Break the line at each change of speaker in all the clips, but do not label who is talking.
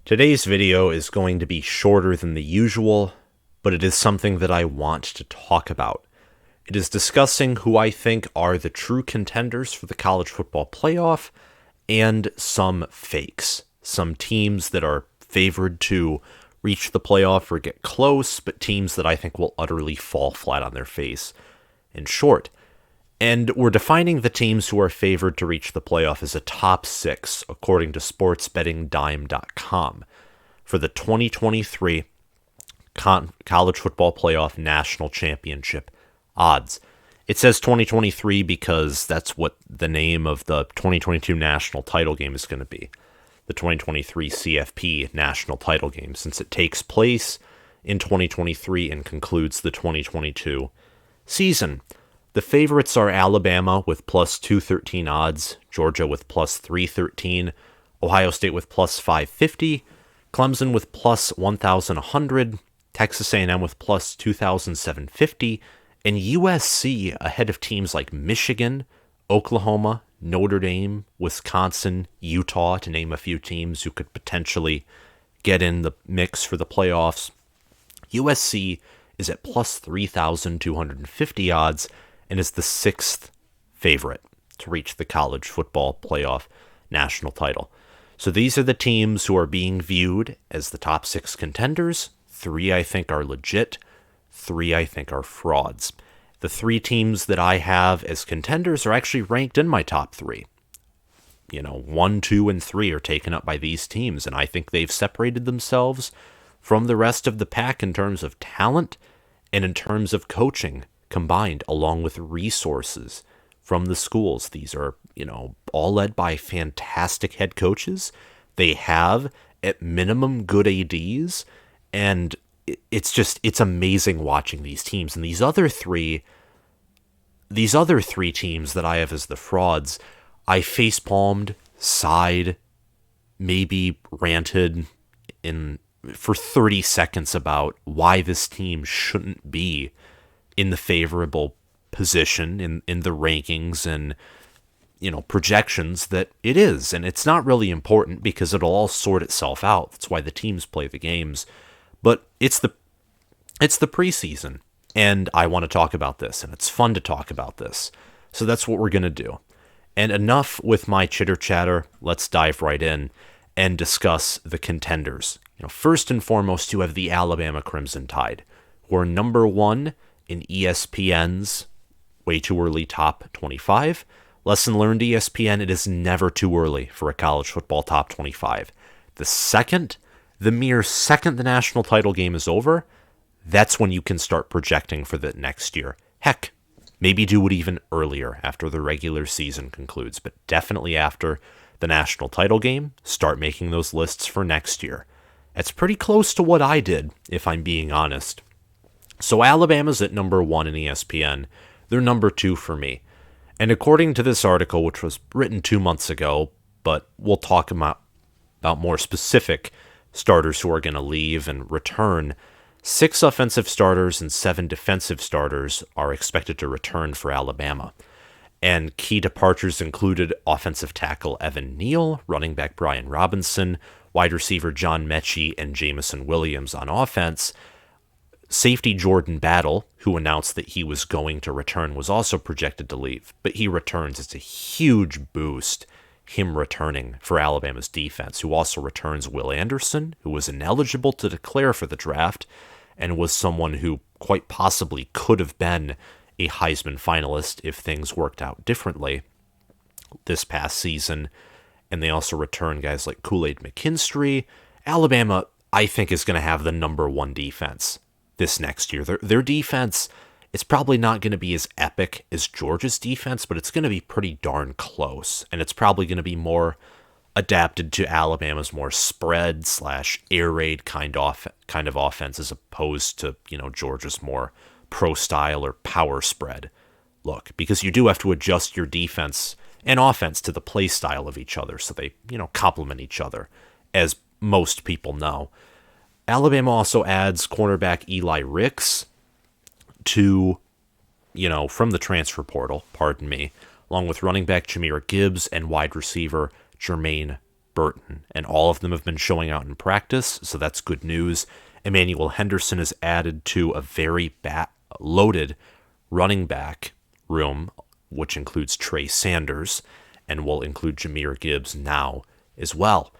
Today's video is going to be shorter than the usual, but it is something that I want to talk about. It is discussing who I think are the true contenders for the college football playoff and some fakes. Some teams that are favored to reach the playoff or get close, but teams that I think will utterly fall flat on their face. In short, and we're defining the teams who are favored to reach the playoff as a top six, according to sportsbettingdime.com, for the 2023 College Football Playoff National Championship odds. It says 2023 because that's what the name of the 2022 national title game is going to be. The 2023 CFP national title game, since it takes place in 2023 and concludes the 2022 season. The favorites are Alabama with plus 213 odds, Georgia with plus 313, Ohio State with plus 550, Clemson with plus 1,100, Texas A&M with plus 2,750, and USC ahead of teams like Michigan, Oklahoma, Notre Dame, Wisconsin, Utah, to name a few teams who could potentially get in the mix for the playoffs. USC is at plus 3,250 odds and is the sixth favorite to reach the college football playoff national title. So these are the teams who are being viewed as the top six contenders. 3 I think are legit. 3 I think are frauds. The 3 teams that I have as contenders are actually ranked in my top 3. 1, 2, and 3 are taken up by these teams, and I think they've separated themselves from the rest of the pack in terms of talent and in terms of coaching combined, along with resources from the schools. These are, all led by fantastic head coaches. They have, at minimum, good ADs, and it's amazing watching these teams. And these other three teams that I have as the frauds, I facepalmed, sighed, maybe ranted for 30 seconds about why this team shouldn't be in the favorable position in the rankings and projections that it is. And it's not really important because it'll all sort itself out. That's why the teams play the games. But it's the preseason, and I want to talk about this, and it's fun to talk about this. So that's what we're going to do. And enough with my chitter chatter. Let's dive right in and discuss the contenders. First and foremost, you have the Alabama Crimson Tide, who are number 1 in ESPN's way too early top 25. Lesson learned, ESPN, it is never too early for a college football top 25. The mere second the national title game is over, that's when you can start projecting for the next year. Heck, maybe do it even earlier after the regular season concludes, but definitely after the national title game, start making those lists for next year. That's pretty close to what I did, if I'm being honest. So Alabama's at number 1 in ESPN. They're number 2 for me. And according to this article, which was written 2 months ago, but we'll talk about more specific starters who are going to leave and return, 6 offensive starters and 7 defensive starters are expected to return for Alabama. And key departures included offensive tackle Evan Neal, running back Brian Robinson, wide receiver John Mechie, and Jamison Williams on offense. Safety Jordan Battle, who announced that he was going to return, was also projected to leave, but he returns. It's a huge boost, him returning for Alabama's defense, who also returns Will Anderson, who was ineligible to declare for the draft and was someone who quite possibly could have been a Heisman finalist if things worked out differently this past season. And they also return guys like Kool-Aid McKinstry. Alabama, I think, is going to have the number 1 defense this next year. Their defense, it's probably not going to be as epic as Georgia's defense, but it's going to be pretty darn close. And it's probably going to be more adapted to Alabama's more spread / air raid kind of offense, as opposed to, Georgia's more pro style or power spread look, because you do have to adjust your defense and offense to the play style of each other. So they, complement each other, as most people know. Alabama also adds cornerback Eli Ricks to, from the transfer portal, along with running back Jahmyr Gibbs and wide receiver Jermaine Burton, and all of them have been showing out in practice, so that's good news. Emmanuel Henderson is added to a very loaded running back room, which includes Trey Sanders, and will include Jahmyr Gibbs now as well.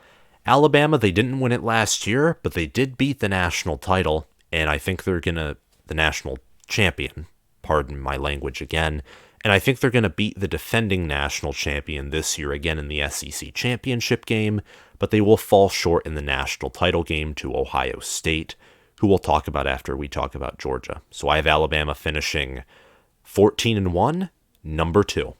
Alabama, they didn't win it last year, but they did beat the national title, and I think they're the national champion, pardon my language again, and I think they're going to beat the defending national champion this year again in the SEC championship game, but they will fall short in the national title game to Ohio State, who we'll talk about after we talk about Georgia. So I have Alabama finishing 14-1, number 2.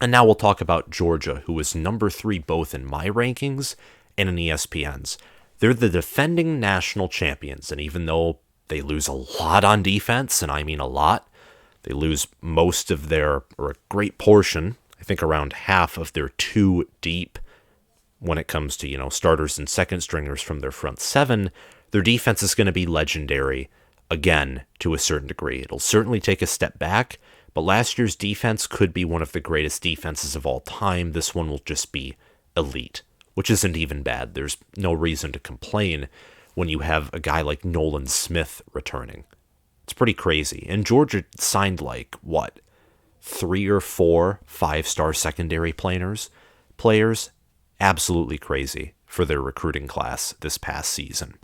And now we'll talk about Georgia, who is number 3 both in my rankings and in ESPN's. They're the defending national champions, and even though they lose a lot on defense, and I mean a lot, they lose most of their, or a great portion, I think around half of their 2 deep when it comes to, starters and second stringers from their front 7, their defense is going to be legendary again to a certain degree. It'll certainly take a step back, but last year's defense could be one of the greatest defenses of all time. This one will just be elite, which isn't even bad. There's no reason to complain when you have a guy like Nolan Smith returning. It's pretty crazy. And Georgia signed 3 or 4 5-star secondary players? Absolutely crazy for their recruiting class this past season.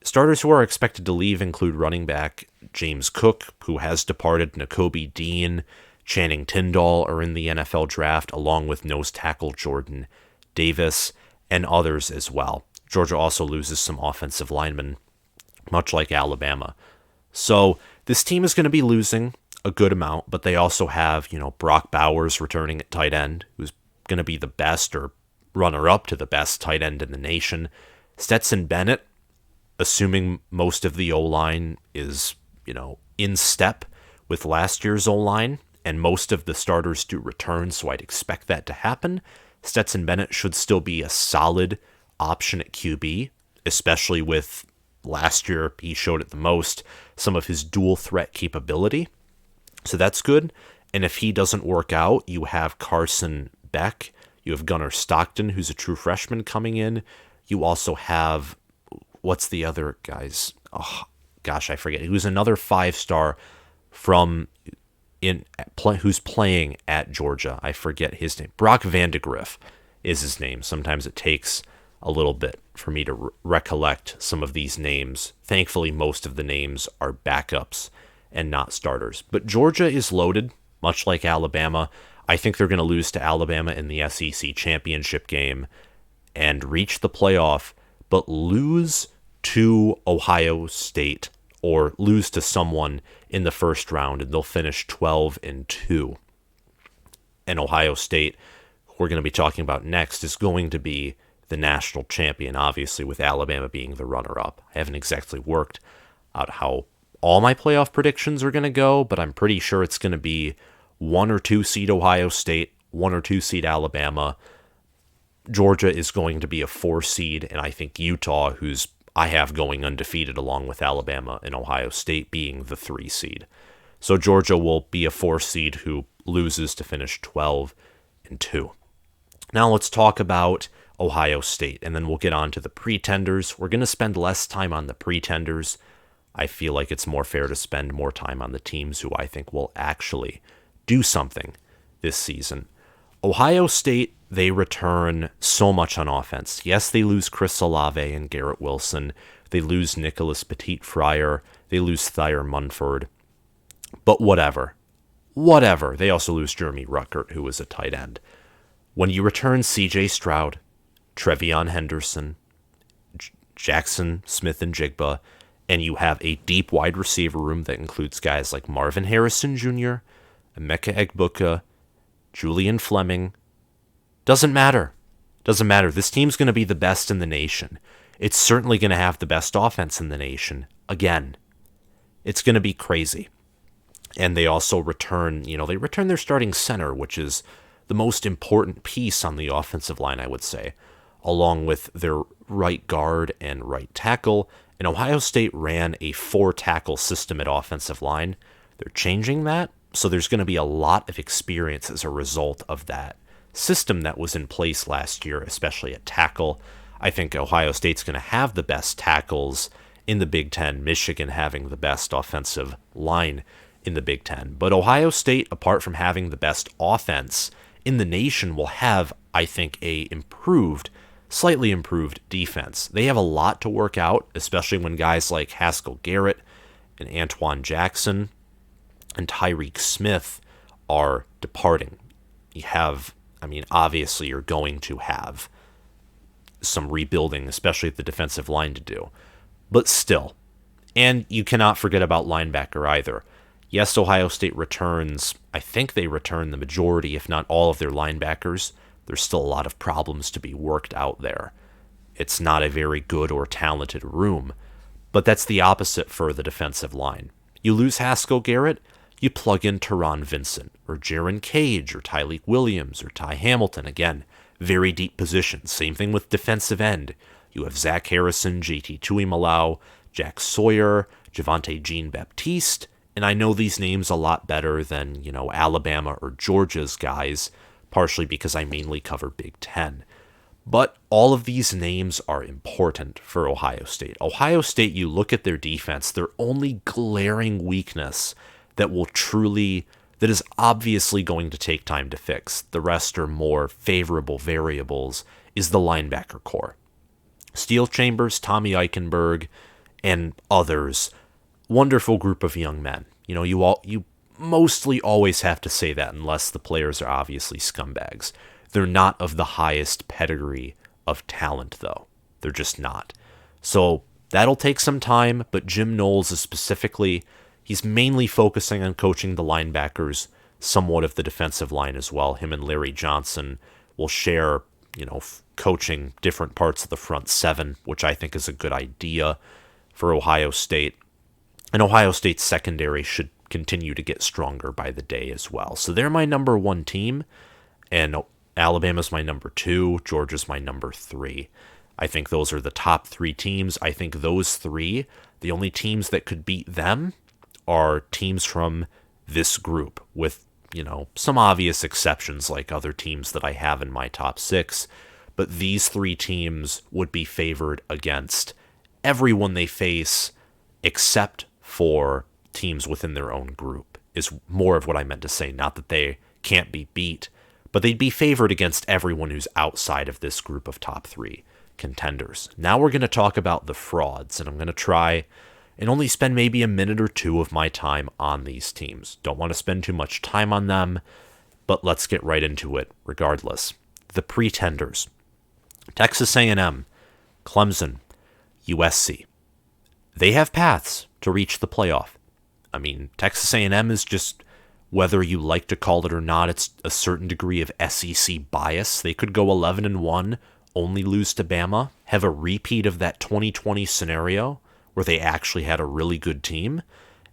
Starters who are expected to leave include running back James Cook, who has departed, Nakobe Dean, Channing Tindall are in the NFL draft, along with nose tackle Jordan Davis and others as well. Georgia also loses some offensive linemen, much like Alabama. So this team is going to be losing a good amount, but they also have, Brock Bowers returning at tight end, who's going to be the best or runner-up to the best tight end in the nation. Stetson Bennett, assuming most of the O-line is, in step with last year's O-line, and most of the starters do return, so I'd expect that to happen. Stetson Bennett should still be a solid option at QB, especially with last year he showed it the most, some of his dual threat capability. So that's good. And if he doesn't work out, you have Carson Beck, you have Gunnar Stockton, who's a true freshman coming in. You also have, what's the other guy's? Oh, gosh, I forget. He was another 5-star who's playing at Georgia. I forget his name. Brock Vandegrift is his name. Sometimes it takes a little bit for me to recollect some of these names. Thankfully, most of the names are backups and not starters. But Georgia is loaded, much like Alabama. I think they're going to lose to Alabama in the SEC championship game and reach the playoff, but lose to Ohio State or lose to someone in the first round, and they'll finish 12-2. And Ohio State, who we're going to be talking about next, is going to be the national champion, obviously, with Alabama being the runner-up. I haven't exactly worked out how all my playoff predictions are going to go, but I'm pretty sure it's going to be 1 or 2 seed Ohio State, 1 or 2 seed Alabama. Georgia is going to be a 4 seed, and I think Utah, who's I have going undefeated along with Alabama and Ohio State being the 3 seed. So Georgia will be a 4 seed who loses to finish 12-2. Now let's talk about Ohio State, and then we'll get on to the pretenders. We're going to spend less time on the pretenders. I feel like it's more fair to spend more time on the teams who I think will actually do something this season. Ohio State, they return so much on offense. Yes, they lose Chris Olave and Garrett Wilson. They lose Nicholas Petit-Frere. They lose Thayer Munford. But whatever. They also lose Jeremy Ruckert, who was a tight end. When you return C.J. Stroud, Trevion Henderson, Jackson Smith and Jigba, and you have a deep wide receiver room that includes guys like Marvin Harrison Jr., Emeka Egbuka, Julian Fleming. Doesn't matter. This team's going to be the best in the nation. It's certainly going to have the best offense in the nation. Again, it's going to be crazy. And they also return their starting center, which is the most important piece on the offensive line, I would say, along with their right guard and right tackle. And Ohio State ran a 4-tackle system at offensive line. They're changing that, so there's going to be a lot of experience as a result of that system that was in place last year, especially at tackle. I think Ohio State's going to have the best tackles in the Big Ten, Michigan having the best offensive line in the Big Ten. But Ohio State, apart from having the best offense in the nation, will have, I think, slightly improved defense. They have a lot to work out, especially when guys like Haskell Garrett and Antoine Jackson and Tyreek Smith are departing. Obviously you're going to have some rebuilding, especially at the defensive line, to do. But still, and you cannot forget about linebacker either. Yes, Ohio State returns, I think they return the majority, if not all of their linebackers. There's still a lot of problems to be worked out there. It's not a very good or talented room, but that's the opposite for the defensive line. You lose Haskell Garrett, you plug in Teron Vincent, or Jaron Cage, or Tyleik Williams, or Ty Hamilton. Again, very deep positions. Same thing with defensive end. You have Zach Harrison, JT Tuimoloau, Jack Sawyer, Javonte Jean-Baptiste, and I know these names a lot better than, Alabama or Georgia's guys, partially because I mainly cover Big Ten. But all of these names are important for Ohio State. Ohio State, you look at their defense, their only glaring weakness that is obviously going to take time to fix, the rest are more favorable variables, is the linebacker core. Steel Chambers, Tommy Eichenberg, and others, wonderful group of young men. You mostly always have to say that unless the players are obviously scumbags. They're not of the highest pedigree of talent, though. They're just not. So that'll take some time, but Jim Knowles is specifically, he's mainly focusing on coaching the linebackers, somewhat of the defensive line as well. Him and Larry Johnson will share, coaching different parts of the front seven, which I think is a good idea for Ohio State. And Ohio State's secondary should continue to get stronger by the day as well. So they're my number one team, and Alabama's my number two, Georgia's my number three. I think those are the top three teams. I think those three, the only teams that could beat them are teams from this group, with, some obvious exceptions like other teams that I have in my top six. But these three teams would be favored against everyone they face except for teams within their own group, is more of what I meant to say. Not that they can't be beat, but they'd be favored against everyone who's outside of this group of top three contenders. Now we're going to talk about the frauds, and I'm going to try and only spend maybe a minute or two of my time on these teams. Don't want to spend too much time on them, but let's get right into it regardless. The pretenders: Texas A&M, Clemson, USC. They have paths to reach the playoff. Texas A&M is just, whether you like to call it or not, it's a certain degree of SEC bias. They could go 11-1, only lose to Bama, have a repeat of that 2020 scenario where they actually had a really good team,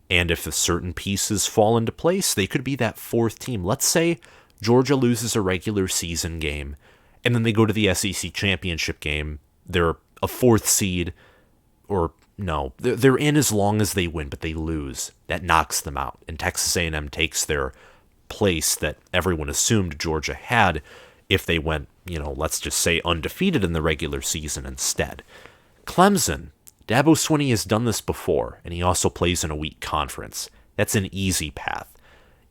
and if certain pieces fall into place, they could be that fourth team. Let's say Georgia loses a regular season game, and then they go to the SEC championship game. They're a fourth seed, or no, they're in as long as they win, but they lose. That knocks them out, and Texas A&M takes their place that everyone assumed Georgia had if they went, let's just say undefeated in the regular season instead. Clemson, Dabo Swinney has done this before, and he also plays in a weak conference. That's an easy path.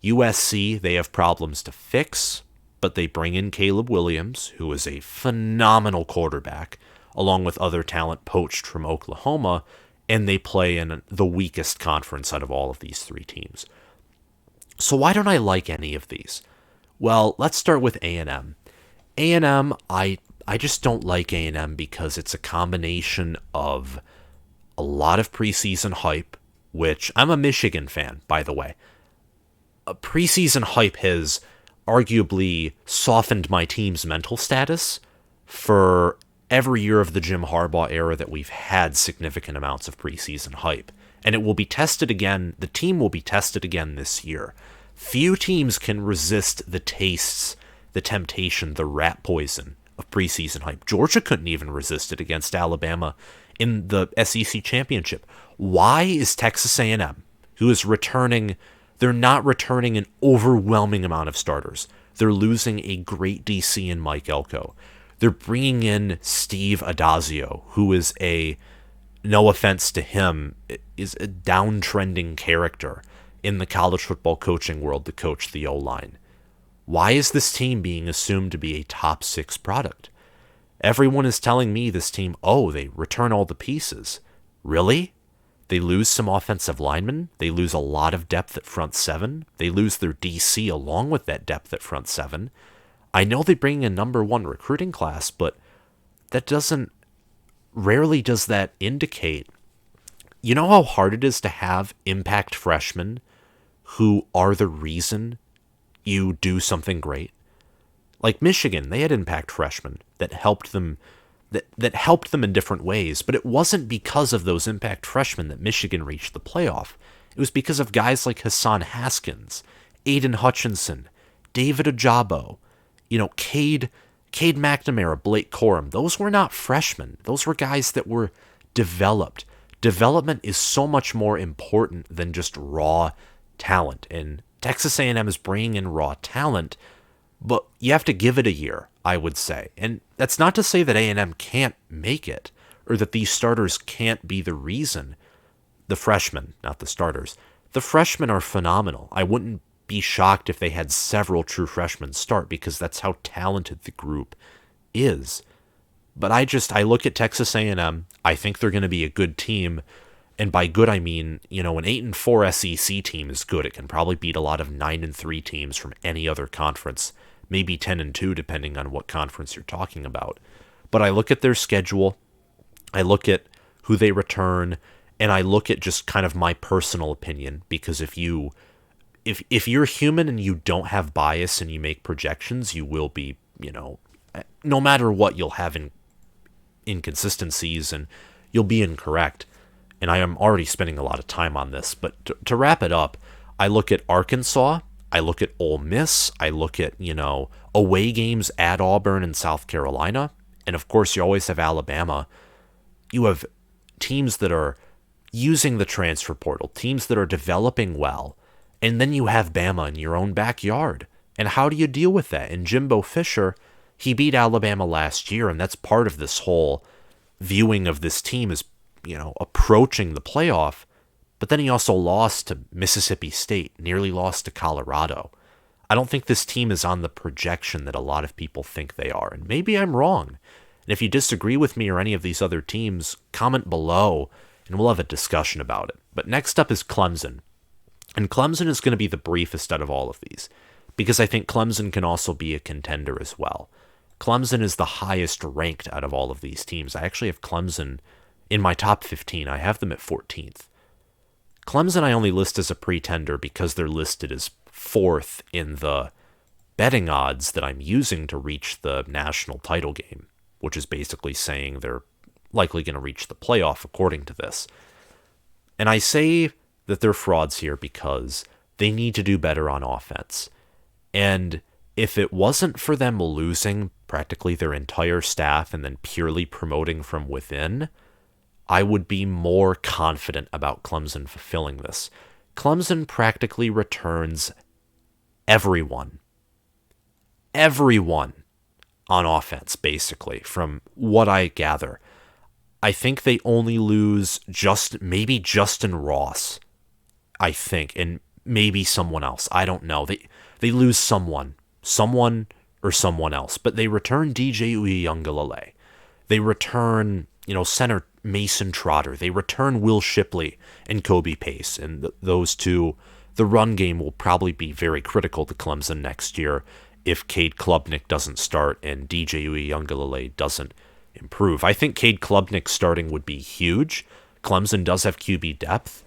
USC, they have problems to fix, but they bring in Caleb Williams, who is a phenomenal quarterback, along with other talent poached from Oklahoma, and they play in the weakest conference out of all of these three teams. So why don't I like any of these? Well, let's start with A&M. A&M, I just don't like A&M because it's a combination of a lot of preseason hype, which I'm a Michigan fan, by the way. Preseason hype has arguably softened my team's mental status for every year of the Jim Harbaugh era that we've had significant amounts of preseason hype. And it will be tested again. The team will be tested again this year. Few teams can resist the tastes, the temptation, the rat poison of preseason hype. Georgia couldn't even resist it against Alabama in the SEC championship. Why is Texas A&M, who is returning, they're not returning an overwhelming amount of starters. They're losing a great DC in Mike Elko. They're bringing in Steve Adazio, who is no offense to him, is a downtrending character in the college football coaching world to coach the O-line. Why is this team being assumed to be a top 6 product? Everyone is telling me this team, they return all the pieces. Really? They lose some offensive linemen. They lose a lot of depth at front 7. They lose their DC along with that depth at front 7. I know they bring a number 1 recruiting class, but rarely does that indicate. You know how hard it is to have impact freshmen who are the reason you do something great? Like Michigan, they had impact freshmen that helped them that helped them in different ways, but it wasn't because of those impact freshmen that Michigan reached the playoff. It was because of guys like Hassan Haskins, Aiden Hutchinson, David Ojabo, Cade McNamara, Blake Corum. Those were not freshmen. Those were guys that were developed. Development is so much more important than just raw talent, and Texas A&M is bringing in raw talent, but you have to give it a year, I would say. And that's not to say that A&M can't make it, or that these starters can't be the reason. The freshmen, not the starters. The freshmen are phenomenal. I wouldn't be shocked if they had several true freshmen start, because that's how talented the group is. But I look at Texas A&M. I think they're going to be a good team. And by good, I mean, an 8-4 SEC team is good. It can probably beat a lot of 9-3 teams from any other conference, maybe 10-2, depending on what conference you're talking about. But I look at their schedule, I look at who they return, and I look at just kind of my personal opinion, because if you're human and you don't have bias and you make projections, you will be, no matter what, you'll have inconsistencies and you'll be incorrect. And I am already spending a lot of time on this, but to wrap it up, I look at Arkansas, I look at Ole Miss, I look at, away games at Auburn and South Carolina, and of course you always have Alabama. You have teams that are using the transfer portal, teams that are developing well, and then you have Bama in your own backyard. And how do you deal with that? And Jimbo Fisher, he beat Alabama last year, and that's part of this whole viewing of this team as, approaching the playoff. But then he also lost to Mississippi State, nearly lost to Colorado. I don't think this team is on the projection that a lot of people think they are, and maybe I'm wrong. And if you disagree with me or any of these other teams, comment below, and we'll have a discussion about it. But next up is Clemson. And Clemson is going to be the briefest out of all of these, because I think Clemson can also be a contender as well. Clemson is the highest ranked out of all of these teams. I actually have Clemson in my top 15. I have them at 14th. Clemson I only list as a pretender because they're listed as 4th in the betting odds that I'm using to reach the national title game, which is basically saying they're likely going to reach the playoff according to this. And I say that they're frauds here because they need to do better on offense. And if it wasn't for them losing practically their entire staff and then purely promoting from within, I would be more confident about Clemson fulfilling this. Clemson practically returns everyone on offense, basically, from what I gather. I think they only lose maybe Justin Ross, I think, and maybe someone else. I don't know. They lose someone or someone else, but they return DJ Uiagalelei. They return, center Mason Trotter. They return Will Shipley and Kobe Pace, and those two. The run game will probably be very critical to Clemson next year if Cade Klubnik doesn't start and DJ Uiagalelei doesn't improve. I think Cade Klubnik starting would be huge. Clemson does have QB depth,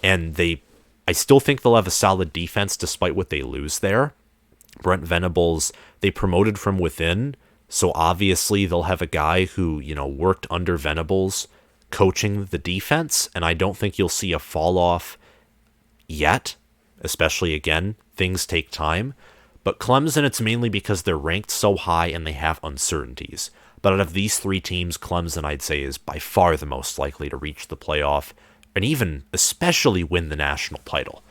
and I still think they'll have a solid defense despite what they lose there. Brent Venables, they promoted from within, so obviously they'll have a guy who, worked under Venables coaching the defense, and I don't think you'll see a fall off yet, especially, again, things take time. But Clemson, it's mainly because they're ranked so high and they have uncertainties. But out of these three teams, Clemson, I'd say, is by far the most likely to reach the playoff and even especially win the national title.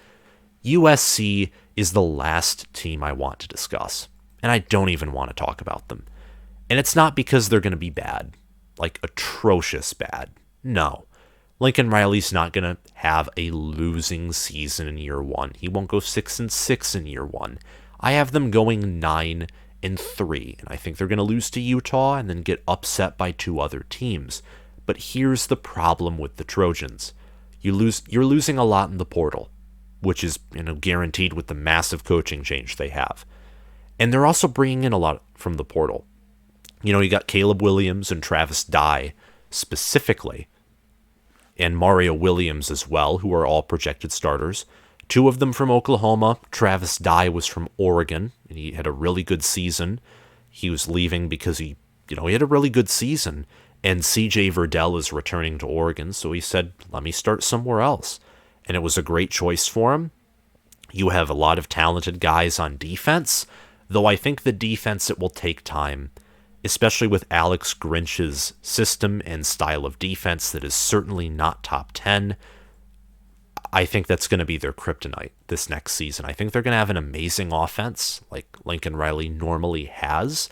USC is the last team I want to discuss. and I don't even want to talk about them. And it's not because they're going to be bad, like atrocious bad. No. Lincoln Riley's not going to have a losing season in year one. He won't go 6-6 in year one. I have them going 9-3, and I think they're going to lose to Utah and then get upset by 2 other teams. But here's the problem with the Trojans. You're losing a lot in the portal, which is guaranteed with the massive coaching change they have. And they're also bringing in a lot from the portal. You got Caleb Williams and Travis Dye specifically, and Mario Williams as well, who are all projected starters. 2 of them from Oklahoma. Travis Dye was from Oregon, and he had a really good season. He was leaving because he had a really good season, and CJ Verdell is returning to Oregon, so he said, let me start somewhere else. And it was a great choice for him. You have a lot of talented guys on defense, though I think the defense, it will take time, especially with Alex Grinch's system and style of defense that is certainly not top 10. I think that's going to be their kryptonite this next season. I think they're going to have an amazing offense like Lincoln Riley normally has,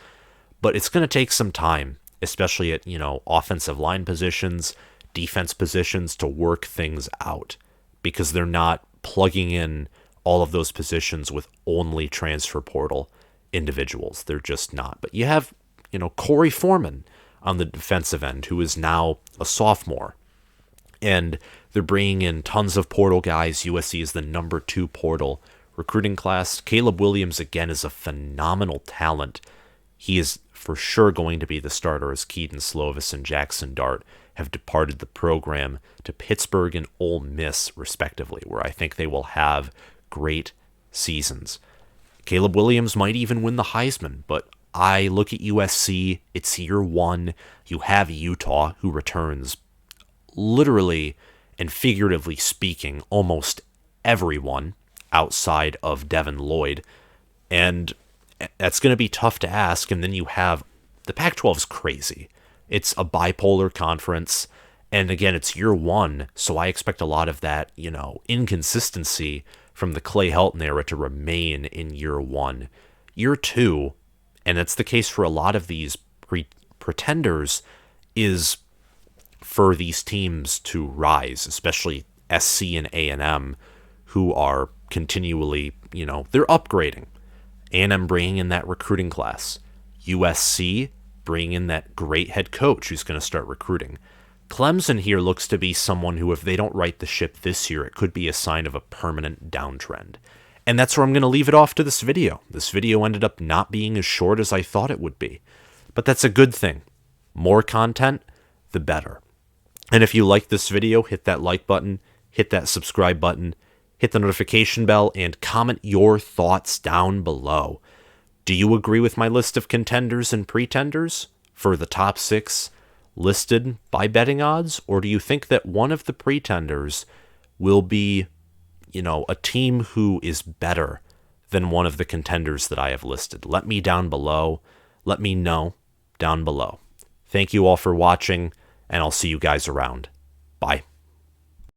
but it's going to take some time, especially at, offensive line positions, defense positions, to work things out, because they're not plugging in all of those positions with only transfer portal individuals. They're just not. But you have, Corey Foreman on the defensive end, who is now a sophomore. And they're bringing in tons of portal guys. USC is the number 2 portal recruiting class. Caleb Williams, again, is a phenomenal talent. He is for sure going to be the starter, as Keaton Slovis and Jackson Dart have departed the program to Pittsburgh and Ole Miss, respectively, where I think they will have great seasons. Caleb Williams might even win the Heisman, but I look at USC, it's year one. You have Utah, who returns literally and figuratively speaking almost everyone outside of Devin Lloyd, and that's going to be tough to ask. And then you have the Pac-12 is crazy. It's a bipolar conference, and again, it's year one, so I expect a lot of that, inconsistency from the Clay Helton era to remain in year one. Year two, and it's the case for a lot of these pretenders, is for these teams to rise, especially SC and A&M, who are continually, they're upgrading. A&M bringing in that recruiting class. USC bringing in that great head coach who's going to start recruiting. Clemson here looks to be someone who, if they don't right the ship this year, it could be a sign of a permanent downtrend. And that's where I'm going to leave it off to this video. This video ended up not being as short as I thought it would be. But that's a good thing. More content, the better. And if you like this video, hit that like button, hit that subscribe button, hit the notification bell, and comment your thoughts down below. Do you agree with my list of contenders and pretenders for the top 6 listed by betting odds? Or do you think that one of the pretenders will be, a team who is better than one of the contenders that I have listed? Let me down below. Let me know down below. Thank you all for watching, and I'll see you guys around. Bye.